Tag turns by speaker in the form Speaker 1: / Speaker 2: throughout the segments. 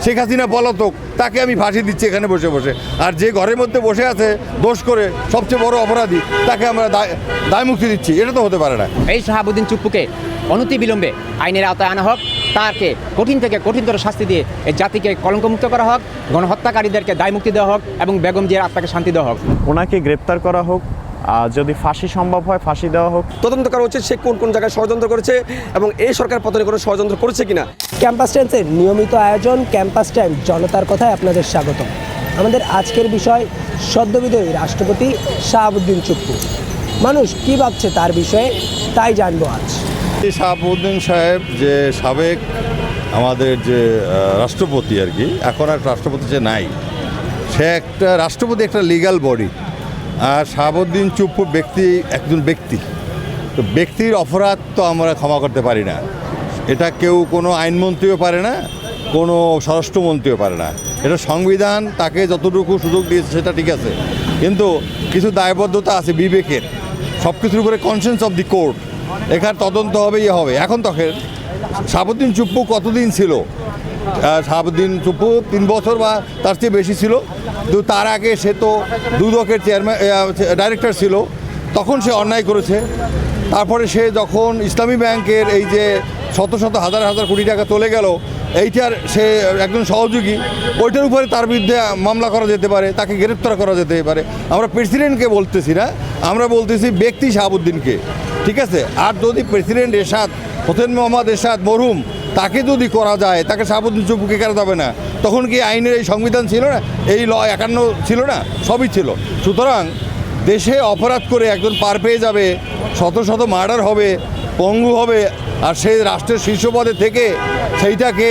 Speaker 1: শেখ হাসিনা পলাতক, তাকে আমি ফাঁসি দিচ্ছি এখানে বসে বসে। আর যে ঘরের মধ্যে বসে আছে দোষ করে সবচেয়ে বড় অপরাধী, তাকে আমরা দায় মুক্তি দিচ্ছি, এটা তো হতে পারে না।
Speaker 2: এই শাহাবুদ্দিন চুপ্পুকে অনতিবিলম্বে আইনের আওতায় আনা হোক, তাকে কঠিন থেকে কঠিনতর শাস্তি দিয়ে এই জাতিকে কলঙ্কমুক্ত করা হোক, গণহত্যাকারীদেরকে দায় মুক্তি দেওয়া হোক এবং বেগম জিয়ার আত্মাকে শান্তি দেওয়া হোক।
Speaker 3: ওনাকে গ্রেপ্তার করা হোক, যদি ফাঁসি সম্ভব হয় ফাঁসি দেওয়া হোক।
Speaker 4: তদন্ত করা উচিত সে কোন কোন জায়গায় ষড়যন্ত্র করেছে এবং এই সরকার পতনে কোনো ষড়যন্ত্র করেছে কিনা।
Speaker 5: ক্যাম্পাস টাইমসের নিয়মিত আয়োজন ক্যাম্পাস টাইম জনতার কথায় আপনাদের স্বাগত। আমাদের আজকের বিষয় সদ্যবিদায়ী রাষ্ট্রপতি শাহাবুদ্দিন চুপ্পু। মানুষ কি ভাবছে তার বিষয়ে তাই জানবো আজ।
Speaker 1: শাহাবুদ্দিন সাহেব যে সাবেক আমাদের যে রাষ্ট্রপতি আর কি, এখন আর রাষ্ট্রপতি যে নাই, সে একটা রাষ্ট্রপতি একটা লিগ্যাল বডি। আর শাহাবুদ্দিন চুপ্পু একজন ব্যক্তি, তো ব্যক্তির অপরাধ তো আমরা ক্ষমা করতে পারি না। এটা কেউ কোনো আইনমন্ত্রীও পারে না, কোনো স্বরাষ্ট্রমন্ত্রীও পারে না। এটা সংবিধান তাকে যতটুকু সুযোগ দিয়েছে সেটা ঠিক আছে, কিন্তু কিছু দায়বদ্ধতা আছে বিবেকের, সব কিছুর উপরে কনসেন্স অফ দি কোর্ট। এখানে তদন্ত হবে, হবে। এখন তখন শাহাবুদ্দিন চুপ্পু কতদিন ছিল? শাহাবুদ্দিন চুপ্পু 3 বছর বা তার চেয়ে বেশি ছিল। তো তার আগে সে তো দুদকের চেয়ারম্যান ডাইরেক্টর ছিল, তখন সে অন্যায় করেছে। তারপরে সে যখন ইসলামী ব্যাংকের এই যে শত শত হাজার হাজার কোটি টাকা চলে গেল, এইটার সে একজন সহযোগী, ওইটার উপরে তার বিরুদ্ধে মামলা করা যেতে পারে, তাকে গ্রেপ্তার করা যেতে পারে। আমরা প্রেসিডেন্টকে বলতেছি না, আমরা বলতেছি ব্যক্তি শাহাবুদ্দিনকে, ঠিক আছে। আর যদি প্রেসিডেন্ট এরশাদ হোসেন মোহাম্মদ এরশাদ মরহুম, তাকে যদি করা যায়, তাকে শাহাবুদ্দিন চুপ্পুকে করা যাবে না? তখন কি আইনের এই সংবিধান ছিল না, এই ল 51 ছিল না? সবই ছিল। সুতরাং দেশে অপরাধ করে একজন পার পেয়ে যাবে, শত শত মার্ডার হবে, পঙ্গু হবে, আর সেই রাষ্ট্রের শীর্ষ পদে থেকে সেইটাকে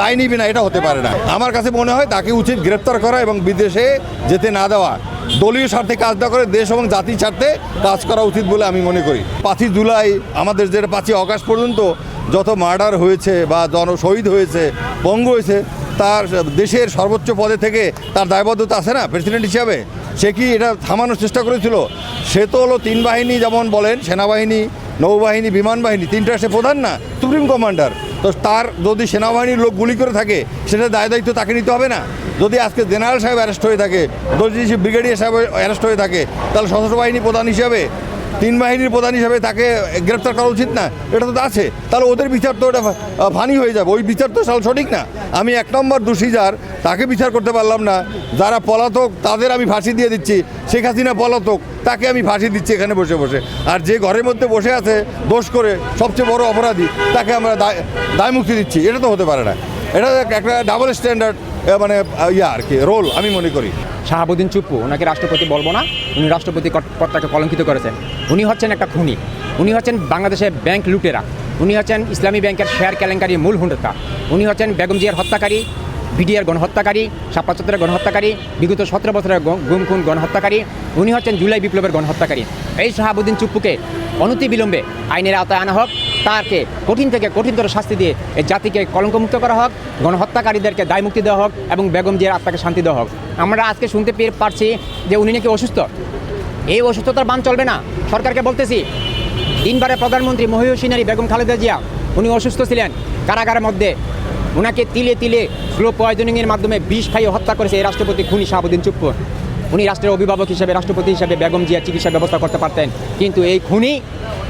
Speaker 1: দায় নিবে না, এটা হতে পারে না। আমার কাছে মনে হয় তাকে উচিত গ্রেপ্তার করা এবং বিদেশে যেতে না দেওয়া। দলীয় স্বার্থে কাজ না করে দেশ এবং জাতির স্বার্থে কাজ করা উচিত বলে আমি মনে করি। 5ই জুলাই আমাদের যেটা 5ই আগস্ট পর্যন্ত যত মার্ডার হয়েছে বা শহীদ হয়েছে, পঙ্গু হয়েছে, তার দেশের সর্বোচ্চ পদে থেকে তার দায়বদ্ধতা আছে না প্রেসিডেন্ট হিসাবে? সে কি এটা থামানোর চেষ্টা করেছিল? সে তো হলো 3 বাহিনী, যেমন বলেন সেনাবাহিনী, নৌবাহিনী, বিমান বাহিনী, 3টা সে প্রধান না, সুপ্রিম কমান্ডার। তো তার যদি সেনাবাহিনীর লোক গুলি করে থাকে, সেটা দায়িত্ব তাকে নিতে হবে না? যদি আজকে জেনারেল সাহেব অ্যারেস্ট হয়ে থাকে, যদি ব্রিগেডিয়ার সাহেব অ্যারেস্ট হয়ে থাকে, তাহলে সশস্ত্র বাহিনী প্রধান হিসাবে, 3 বাহিনীর প্রধান হিসাবে তাকে গ্রেপ্তার করা উচিত না? এটা তো আছে। তাহলে ওদের বিচার তো ওটা ফানি হয়ে যাবে, ওই বিচার তো সঠিক না। আমি 1 নম্বর দোষী যার, তাকে বিচার করতে পারলাম না। যারা পলাতক তাদের আমি ফাঁসি দিয়ে দিচ্ছি। শেখ হাসিনা পলাতক, তাকে আমি ফাঁসি দিচ্ছি এখানে বসে বসে। আর যে ঘরের মধ্যে বসে আছে দোষ করে সবচেয়ে বড় অপরাধী, তাকে আমরা দায় মুক্তি দিচ্ছি, এটা তো হতে পারে না। এটা একটা ডাবল স্ট্যান্ডার্ড মানে আর কি রোল আমি মনে করি।
Speaker 2: শাহাবুদ্দিন চুপ্পু, ওনাকে রাষ্ট্রপতি বলবো না, উনি রাষ্ট্রপতি পদটাকে কলঙ্কিত করেছেন। উনি হচ্ছেন একটা খুনি, উনি হচ্ছেন বাংলাদেশের ব্যাংক লুটেরা, উনি হচ্ছেন ইসলামী ব্যাংকের শেয়ার কেলেঙ্কারির মূল হুন্ডা, উনি হচ্ছেন বেগম জিয়ার হত্যাকারী, বিডিআর গণহত্যাকারী, ৭৫ গণহত্যাকারী, বিগত 17 বছরের গুম খুন গণহত্যাকারী, উনি হচ্ছেন জুলাই বিপ্লবের গণহত্যাকারী। এই শাহাবুদ্দিন চুপ্পুকে অনতিবিলম্বে আইনের আওতায় আনা হোক, তাকে কঠিন থেকে কঠিনতর শাস্তি দিয়ে এই জাতিকে কলঙ্কমুক্ত করা হোক, গণহত্যাকারীদেরকে দায় মুক্তি দেওয়া হোক এবং বেগম জিয়ার আত্মাকে শান্তি দেওয়া হোক। আমরা আজকে শুনতে পারছি যে উনি নাকি অসুস্থ। এই অসুস্থতার বান চলবে না। সরকারকে বলতেছি, 3 বারের প্রধানমন্ত্রী মহিউদ্দিন বেগম খালেদা জিয়া, উনি অসুস্থ ছিলেন কারাগারের মধ্যে, ওনাকে তিলে তিলে স্লো পয়জনিংয়ের মাধ্যমে বিষ খাইয়ে হত্যা করেছে এই রাষ্ট্রপতি খুনি শাহাবুদ্দিন চুপ্পু। উনি রাষ্ট্রের অভিভাবক হিসেবে, রাষ্ট্রপতি হিসেবে বেগম জিয়ার চিকিৎসার ব্যবস্থা করতে পারতেন, কিন্তু এই খুনি,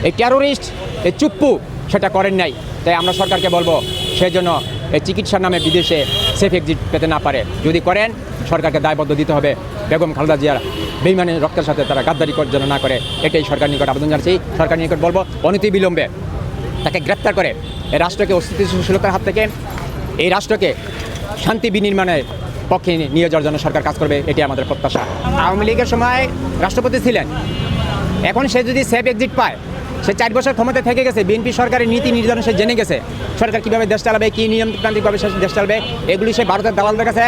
Speaker 2: এই টেরোরিস্ট, এই চুপ্পু সেটা করেন নাই। তাই আমরা সরকারকে বলবো সেজন্য এই চিকিৎসার নামে বিদেশে সেফ এক্সিট পেতে না পারে। যদি করেন, সরকারকে দায়বদ্ধ দিতে হবে বেগম খালেদা জিয়ার বেইমানের রক্তের সাথে তারা গাদ্দারি যেন না করে, এটাই সরকারের নিকট আবেদন জানাচ্ছি। সরকারের নিকট বলবো অনতিবিলম্বে তাকে গ্রেপ্তার করে এই রাষ্ট্রকে অস্থিতিশীলতার হাত থেকে, এই রাষ্ট্রকে শান্তি বিনির্মাণের পক্ষে নিয়ে যাওয়ার জন্য সরকার কাজ করবে, এটি আমাদের প্রত্যাশা। আওয়ামী লীগের সময় রাষ্ট্রপতি ছিলেন, এখন সে যদি সেফ এক্সিট পায়, সে 4 বছর ক্ষমতায় থেকে গেছে, বিএনপি সরকারের নীতি নির্ধারণ সে জেনে গেছে, সরকার কীভাবে দেশ চালাবে, কী নিয়মতান্ত্রিকভাবে সে দেশ চালাবে, এগুলি সে ভারতের দালালদের কাছে,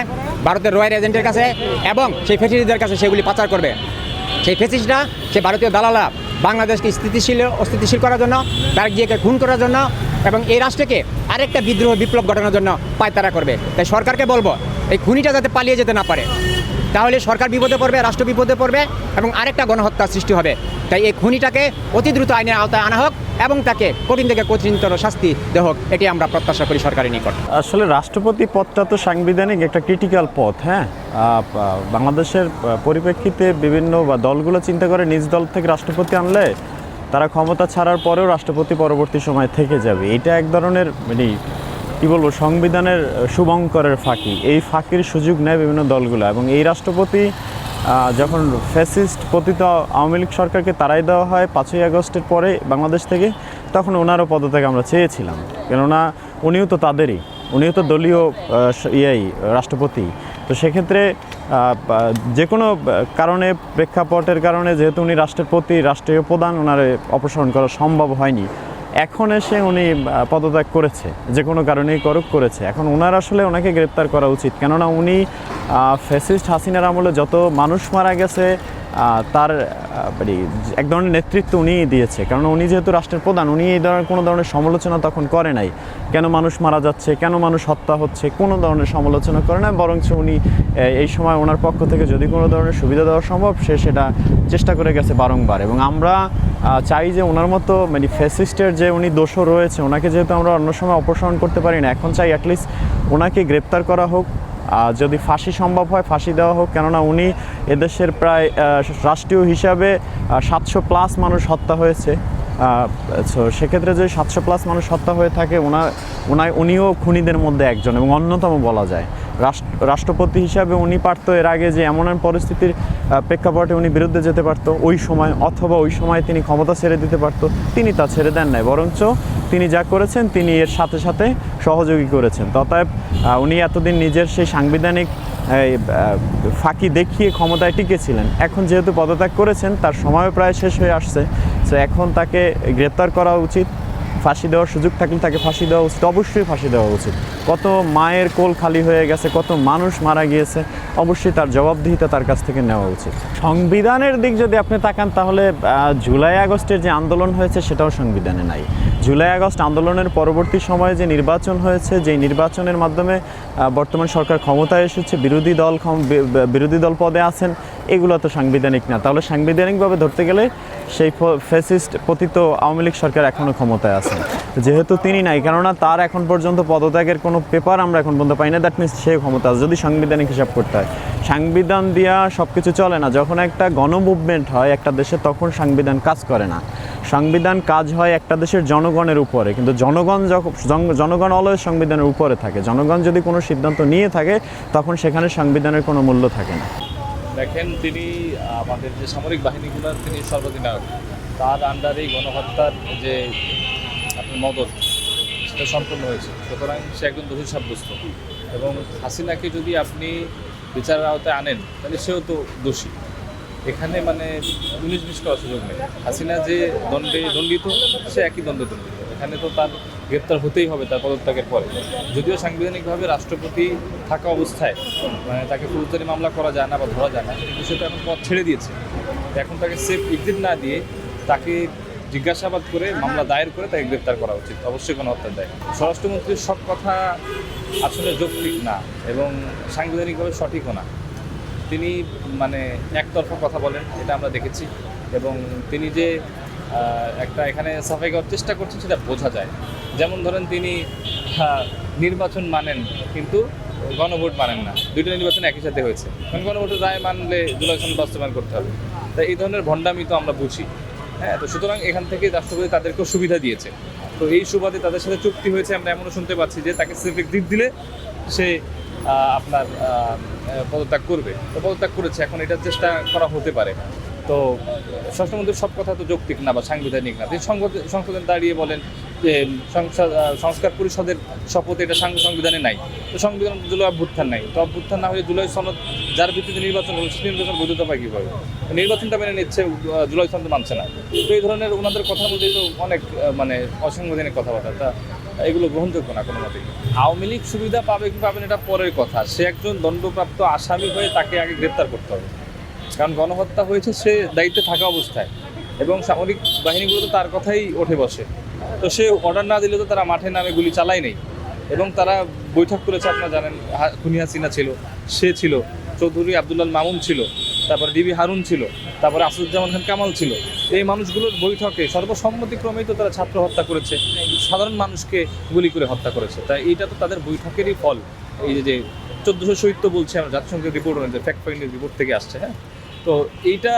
Speaker 2: ভারতের রয়্যাল এজেন্টের কাছে এবং সেই ফেসিলিটিদের কাছে সেগুলি পাচার করবে। সেই ফেসিলিটিটা সে ভারতীয় দালালা বাংলাদেশকে অস্থিতিশীল করার জন্য, তারেক জিয়াকে খুন করার জন্য এবং এই রাষ্ট্রকে আরেকটা বিদ্রোহ বিপ্লব ঘটানোর জন্য পায়তারা করবে। তাই সরকারকে বলবো এই খুনিটা যাতে পালিয়ে যেতে না পারে। তাহলে সরকার বিপদে পড়বে, রাষ্ট্র বিপদে পড়বে এবং আরেকটা গণহত্যার সৃষ্টি হবে। তাই এই খুনিটাকে অতি দ্রুত আইনের আওতায় আনা হোক এবং তাকে কঠিন থেকে কঠিনতর শাস্তি দেওয়া হোক, এটি আমরা প্রত্যাশা করি সরকারের নিকট।
Speaker 3: আসলে রাষ্ট্রপতি পদটা তো সাংবিধানিক একটা ক্রিটিক্যাল পদ। হ্যাঁ, বাংলাদেশের পরিপ্রেক্ষিতে বিভিন্ন বা দলগুলো চিন্তা করে নিজ দল থেকে রাষ্ট্রপতি আনলে তারা ক্ষমতা ছাড়ার পরেও রাষ্ট্রপতি পরবর্তী সময় থেকে যাবে। এটা এক ধরনের মানে কী বলবো, সংবিধানের শুভঙ্করের ফাঁকি। এই ফাঁকির সুযোগ নেয় বিভিন্ন দলগুলো এবং এই রাষ্ট্রপতি যখন ফ্যাসিস্ট পতিত আওয়ামী লীগ সরকারকে তাড়াই দেওয়া হয় 5ই আগস্টের পরে বাংলাদেশ থেকে, তখন ওনারও পদত্যাগ আমরা চেয়েছিলাম, কেননা উনিও তো তাদেরই, উনিও তো দলীয় রাষ্ট্রপতি। তো সেক্ষেত্রে যে কোনো কারণে, প্রেক্ষাপটের কারণে, যেহেতু উনি রাষ্ট্রের প্রতি, রাষ্ট্রীয় প্রধান, ওনার অপসারণ করা সম্ভব হয়নি। এখন এসে উনি পদত্যাগ করেছে, যে কোনো কারণেই করেছে। এখন ওনার আসলে ওনাকে গ্রেপ্তার করা উচিত, কেননা উনি ফ্যাসিস্ট হাসিনার আমলে যত মানুষ মারা গেছে তার এক ধরনের নেতৃত্ব উনিই দিয়েছে। কারণ উনি যেহেতু রাষ্ট্রের প্রধান, উনি এই ধরনের কোনো ধরনের সমালোচনা তখন করে নাই। কেন মানুষ মারা যাচ্ছে, কেন মানুষ হত্যা হচ্ছে, কোনো ধরনের সমালোচনা করে না, বরঞ্চ উনি এই সময় ওনার পক্ষ থেকে যদি কোনো ধরনের সুবিধা দেওয়া সম্ভব সে সেটা চেষ্টা করে গেছে বারংবার। এবং আমরা চাই যে ওনার মতো মানে ফ্যাসিস্টের যে উনি দোষও রয়েছে, ওনাকে যেহেতু আমরা অন্য সময় অপসারণ করতে পারি না, এখন চাই অ্যাটলিস্ট ওনাকে গ্রেপ্তার করা হোক, যদি ফাঁসি সম্ভব হয় ফাঁসি দেওয়া হোক। কেননা উনি এদেশের প্রায় রাষ্ট্রীয় হিসাবে 700+ মানুষ হত্যা হয়েছে। সেক্ষেত্রে যদি 700+ মানুষ হত্যা হয়ে থাকে, উনিও খুনিদের মধ্যে একজন এবং অন্যতম বলা যায়। রাষ্ট্রপতি হিসাবে উনি পারতো এর আগে যে এমন পরিস্থিতির প্রেক্ষাপটে উনি বিরুদ্ধে যেতে পারতো ওই সময়, অথবা ওই সময় তিনি ক্ষমতা ছেড়ে দিতে পারতো। তিনি তা ছেড়ে দেন নাই, বরঞ্চ তিনি যা করেছেন তিনি এর সাথে সাথে সহযোগী করেছেন। অতএব উনি এতদিন নিজের সেই সাংবিধানিক ফাঁকি দেখিয়ে ক্ষমতায় টিকেছিলেন। এখন যেহেতু পদত্যাগ করেছেন, তার সময়ও প্রায় শেষ হয়ে আসছে, তো এখন তাকে গ্রেপ্তার করা উচিত। ফাঁসি দেওয়ার সুযোগ থাকলে তাকে ফাঁসি দেওয়া উচিত, অবশ্যই ফাঁসি দেওয়া উচিত। কত মায়ের কোল খালি হয়ে গেছে, কত মানুষ মারা গিয়েছে, অবশ্যই তার জবাবদিহিতা তার কাছ থেকে নেওয়া উচিত। সংবিধানের দিক যদি আপনি তাকান, তাহলে জুলাই আগস্টের যে আন্দোলন হয়েছে সেটাও সংবিধানে নাই। জুলাই আগস্ট আন্দোলনের পরবর্তী সময়ে যে নির্বাচন হয়েছে, যেই নির্বাচনের মাধ্যমে বর্তমান সরকার ক্ষমতায় এসেছে, বিরোধী দল পদে আছেন, এগুলো তো সাংবিধানিক না। তাহলে সাংবিধানিকভাবে ধরতে গেলে সেই ফ্যাসিস্ট পতিত আওয়ামী লীগ সরকার এখনও ক্ষমতায় আছেন, যেহেতু তিনি নাই, কেননা তার এখন পর্যন্ত পদত্যাগের কোনো পেপার আমরা এখন পর্যন্ত পাই না। দ্যাট মিনস সে ক্ষমতা আছে, যদি সাংবিধানিক হিসাব করতে হয়। সাংবিধান দিয়া সব কিছু চলে না। যখন একটা গণমুভমেন্ট হয় একটা দেশে, তখন সাংবিধান কাজ করে না। সংবিধান কাজ হয় একটা দেশের জনগণের উপরে, কিন্তু জনগণ অলওয়েজ সংবিধানের উপরে থাকে। জনগণ যদি কোনো সিদ্ধান্ত নিয়ে থাকে, তখন সেখানে সংবিধানের কোনো মূল্য থাকে না।
Speaker 6: দেখেন, তিনি আমাদের যে সামরিক বাহিনীগুলোর তিনি সর্বাধিনায়ক, তার আন্ডারেই গণহত্যার যে আপনার মদত সেটা সম্পূর্ণ হয়েছে। সুতরাং সে একজন দোষী সাব্যস্ত, এবং হাসিনাকে যদি আপনি বিচারের আওতায় আনেন তাহলে সেও তো দোষী। এখানে মানে 19-20 করার সুযোগ নেই। হাসিনা যে দণ্ডে দণ্ডিত, সে একই দণ্ডে দণ্ডিত। এখানে তো তার গ্রেপ্তার হতেই হবে তার পদত্যাগের পরে। যদিও সাংবিধানিকভাবে রাষ্ট্রপতি থাকা অবস্থায় মানে তাকে ফৌজদারি মামলা করা যায় না বা ধরা যায় না, কিন্তু সে তো এখন পথ ছেড়ে দিয়েছে। এখন তাকে সেফ এক্সিট না দিয়ে তাকে জিজ্ঞাসাবাদ করে মামলা দায়ের করে তাকে গ্রেপ্তার করা উচিত, অবশ্যই গণহত্যার দায়। স্বরাষ্ট্রমন্ত্রীর সব কথা আসলে যৌক্তিক না এবং সাংবিধানিকভাবে সঠিকও না। তিনি মানে একতরফা কথা বলেন, এটা আমরা দেখেছি। এবং তিনি যে একটা এখানে সাফাই করার চেষ্টা করছেন সেটা বোঝা যায়। যেমন ধরেন, তিনি নির্বাচন মানেন কিন্তু গণভোট মানেন না। দুইটা নির্বাচন একই সাথে হয়েছে, কারণ গণভোটের রায় মানলে জুলাই সনদ বাস্তবায়ন করতে হবে। তাই এই ধরনের ভণ্ডামি তো আমরা বুঝি। হ্যাঁ, তো সুতরাং এখান থেকে রাষ্ট্রপতি তাদেরকেও সুবিধা দিয়েছে। তো এই সুবাদে তাদের সাথে চুক্তি হয়েছে। আমরা এমনও শুনতে পাচ্ছি যে তাকে সেফ এক্সিট দিলে সে আপনার পদত্যাগ করবে। তো পদত্যাগ করেছে, এখন এটার চেষ্টা করা হতে পারে। তো স্বরাষ্ট্রমন্ত্রীর সব কথা তো যৌক্তিক না বা সাংবিধানিক না। তিনি সংসদে দাঁড়িয়ে বলেন যে সংস্কার পরিষদের শপথ এটা সংবিধানে নাই। তো সংবিধান জুলাই অভ্যুত্থান নাই, তো অভ্যুত্থান না হলে জুলাই সনদ যার ভিত্তিতে নির্বাচন হল, সেই নির্বাচন বৈধতা পায় কীভাবে? নির্বাচনটা মেনে নিচ্ছে, জুলাই সনদ মানছে না। তো এই ধরনের ওনাদের কথার মধ্যে তো অনেক মানে অসাংবিধানিক কথাবার্তা, তা এগুলো গ্রহণযোগ্য না কোনো মতেই। আওয়ামী লীগ সুবিধা পাবে কি পাবেন এটা পরের কথা। সে একজন দণ্ডপ্রাপ্ত আসামি হয়ে তাকে আগে গ্রেপ্তার করতে হবে, কারণ গণহত্যা হয়েছে সে দায়িত্বে থাকা অবস্থায়, এবং সামরিক বাহিনীগুলো তো তার কথাই ওঠে বসে। তো সে অর্ডার না দিলে তো তারা মাঠে নামে গুলি চালাই নেই। এবং তারা বৈঠক করেছে, আপনারা জানেন খুনি হাসিনা ছিল, সে ছিল, চৌধুরী আব্দুল্লাহ মামুন ছিল, তারপরে ডিবি হারুন ছিল, তারপরে আসাদুজ্জামান খান কামাল ছিল। এই মানুষগুলোর বৈঠকে সর্বসম্মতিক্রমেই তো তারা ছাত্র হত্যা করেছে, সাধারণ মানুষকে গুলি করে হত্যা করেছে। তাই এইটা তো তাদের বৈঠকেরই ফল। এই যে 1400 শহীদ তো বলছে, আমরা জাতিসংঘের রিপোর্ট অনুযায়ী, ফ্যাক্ট ফাইন্ডিং রিপোর্ট থেকে আসছে। হ্যাঁ, তো এইটা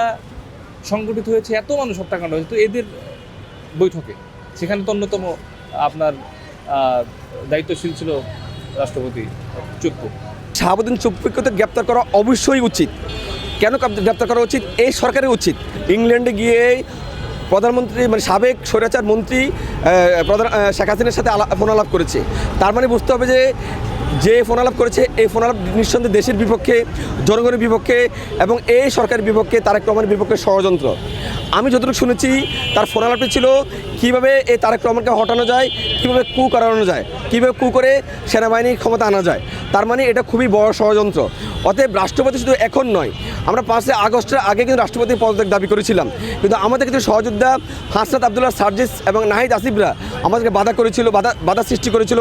Speaker 6: সংগঠিত হয়েছে, এত মানুষ হত্যাকাণ্ড হয়েছে তো এদের বৈঠকে। সেখানে তো অন্যতম আপনার দায়িত্বশীল ছিল রাষ্ট্রপতি চুপ্পু।
Speaker 4: শাহাবুদ্দিন চুপ্পুকে তো গ্রেপ্তার করা অবশ্যই উচিত। কেন গ্রেপ্তার করা উচিত? এই সরকারের উচিত। ইংল্যান্ডে গিয়ে প্রধানমন্ত্রী মানে সাবেক স্বৈরাচার মন্ত্রী প্রধান শেখ হাসিনার সাথে ফোন আলাপ করেছে। তার মানে বুঝতে হবে যে ফোন আলাপ করেছে, এই ফোন আলাপ নিঃসন্দেহে দেশের বিপক্ষে, জনগণের বিপক্ষে এবং এই সরকারের বিপক্ষে, তারেক রহমানের বিপক্ষে ষড়যন্ত্র। আমি যতটুকু শুনেছি তার ফোন আলাপটি ছিল কীভাবে এই তারেক রহমানকে হটানো যায়, কীভাবে কু করানো যায়, কীভাবে কু করে সেনাবাহিনীর ক্ষমতা আনা যায়। তার মানে এটা খুবই বড় ষড়যন্ত্র। অতএব রাষ্ট্রপতি শুধু এখন নয়, আমরা 5 আগস্টের আগে কিন্তু রাষ্ট্রপতির পদত্যাগ দাবি করেছিলাম, কিন্তু আমাদের কিছু সহযোদ্ধা হাসনাত আবদুল্লাহ সার্জিস এবং নাহিদ আসিফরা আমাদেরকে বাধা সৃষ্টি করেছিল।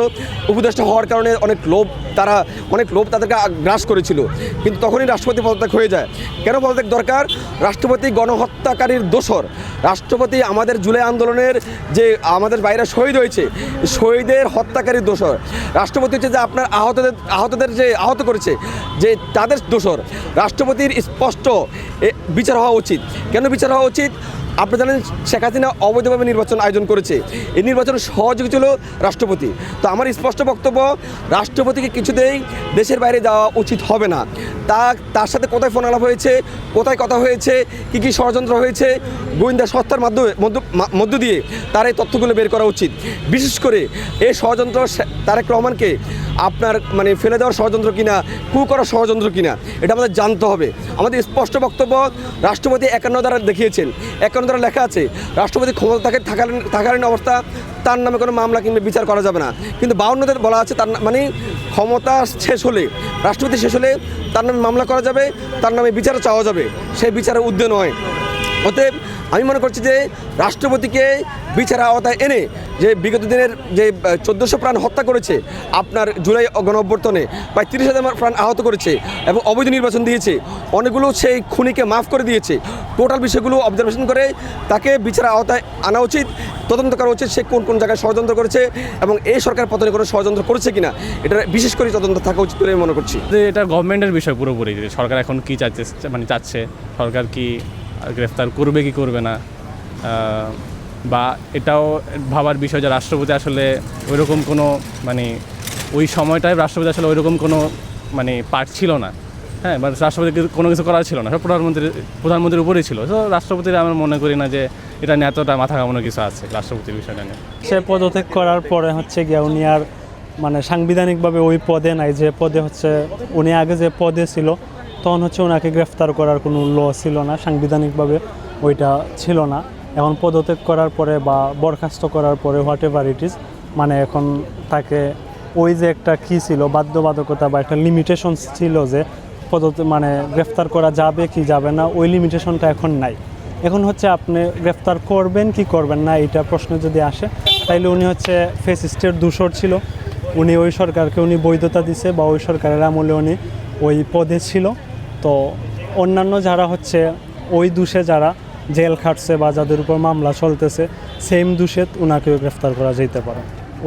Speaker 4: উপদেষ্টা হওয়ার কারণে অনেক লোভ তাদেরকে গ্রাস করেছিল, কিন্তু তখনই রাষ্ট্রপতি পদত্যাগ হয়ে যায়। কেন পদত্যাগ দরকার? রাষ্ট্রপতি গণহত্যাকারীর দোসর। রাষ্ট্রপতি আমাদের জুলাই আন্দোলনের যে আমাদের বাইরে শহীদ হয়েছে, শহীদের হত্যাকারীর দোসর। রাষ্ট্রপতি হচ্ছে যে আপনার আহতদের যে আহত করেছে, যে তাদের দোসর। রাষ্ট্রপতির স্পষ্ট বিচার হওয়া উচিত। কেন বিচার হওয়া উচিত? আপনি জানেন শেখ হাসিনা অবৈধভাবে নির্বাচন আয়োজন করেছে। এই নির্বাচনের সহযোগী ছিল রাষ্ট্রপতি। তো আমার স্পষ্ট বক্তব্য, রাষ্ট্রপতিকে কিছুতেই দেশের বাইরে যাওয়া উচিত হবে না। তার সাথে কোথায় ফোন আলাপ হয়েছে, কোথায় কথা হয়েছে, কী ষড়যন্ত্র হয়েছে, গোয়েন্দা সংস্থার মধ্য দিয়ে তার এই তথ্যগুলো বের করা উচিত। বিশেষ করে এই ষড়যন্ত্র তারেক রহমানকে আপনার মানে ফেলে দেওয়ার ষড়যন্ত্র কিনা, কু করার ষড়যন্ত্র কিনা, এটা আমাদের জানতে হবে। আমাদের স্পষ্ট বক্তব্য, রাষ্ট্রপতি 51 দ্বারা দেখিয়েছেন, 51 দ্বারা লেখা আছে রাষ্ট্রপতি ক্ষমতা থাকালীন অবস্থা তার নামে কোনো মামলা কিংবা বিচার করা যাবে না। কিন্তু 52 বলা আছে তার মানে ক্ষমতা শেষ হলে, রাষ্ট্রপতি শেষ হলে তার নামে মামলা করা যাবে, তার নামে বিচার চাওয়া যাবে। সেই বিচারের উদ্যোগ নয়। অতএব আমি মনে করছি যে রাষ্ট্রপতিকে বিচারের আওতায় এনে, যে বিগত দিনের যে 1400 প্রাণ হত্যা করেছে আপনার জুলাই গণঅভ্যুত্থানে, প্রায় 30,000 প্রাণ আহত করেছে এবং অবৈধ নির্বাচন দিয়েছে, অনেকগুলো সেই খুনিকে মাফ করে দিয়েছে। টোটাল বিষয়গুলো অবজারভেশন করে তাকে বিচারের আওতায় আনা উচিত, তদন্ত করা উচিত সে কোন জায়গায় ষড়যন্ত্র করেছে এবং এই সরকার পতনে কোনো ষড়যন্ত্র করেছে কিনা, এটা বিশেষ করে তদন্ত থাকা উচিত বলে আমি মনে করছি।
Speaker 7: যে এটা গভর্নমেন্টের বিষয় পুরোপুরি, যে সরকার এখন কী চাচ্ছে, সরকার কি গ্রেফতার করবে কি করবে না, বা এটাও ভাবার বিষয় যে রাষ্ট্রপতি আসলে ওইরকম কোনো মানে ওই সময়টায় রাষ্ট্রপতি আসলে ওইরকম কোনো মানে পার্ট ছিল না। হ্যাঁ, মানে রাষ্ট্রপতির কোনো কিছু করার ছিল না, সব প্রধানমন্ত্রীর উপরেই ছিল। তো রাষ্ট্রপতির আমরা মনে করি না যে এটা নিয়ে এতটা মাথা ঘামানোর কিছু আছে রাষ্ট্রপতির বিষয়টা নিয়ে।
Speaker 8: সে পদত্যাগ করার পরে হচ্ছে গিয়ে উনি আর মানে সাংবিধানিকভাবে ওই পদে নাই, যে পদে হচ্ছে উনি আগে যে পদে ছিল তখন হচ্ছে ওনাকে গ্রেফতার করার কোনো ল ছিল না, সাংবিধানিকভাবে ওইটা ছিল না। এখন পদত্যাগ করার পরে বা বরখাস্ত করার পরে হোয়াট এভার ইট ইজ, মানে এখন তাকে ওই যে একটা কী ছিল বাধ্যবাধকতা বা একটা লিমিটেশন ছিল যে মানে গ্রেফতার করা যাবে কি যাবে না, ওই লিমিটেশনটা এখন নাই। এখন হচ্ছে আপনি গ্রেফতার করবেন কি করবেন না এটা প্রশ্ন যদি আসে, তাইলে উনি হচ্ছে ফ্যাসিস্টের দূষর ছিল, উনি ওই সরকারকে উনি বৈধতা দিছে বা ওই সরকারের আমলে উনি ওই পদে ছিল। তো অন্যান্য যারা হচ্ছে ওই দোষে যারা জেল খাটছে বা যাদের উপর মামলা চলতেছে, সেম দোষে ওনাকেও গ্রেফতার করা যেতে পারে।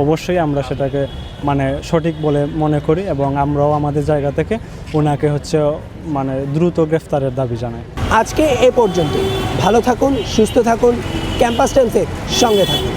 Speaker 8: অবশ্যই আমরা সেটাকে মানে সঠিক বলে মনে করি এবং আমরাও আমাদের জায়গা থেকে ওনাকে হচ্ছে মানে দ্রুত গ্রেফতারের দাবি জানাই।
Speaker 5: আজকে এ পর্যন্ত। ভালো থাকুন, সুস্থ থাকুন, ক্যাম্পাস টাইমসের সঙ্গে থাকুন।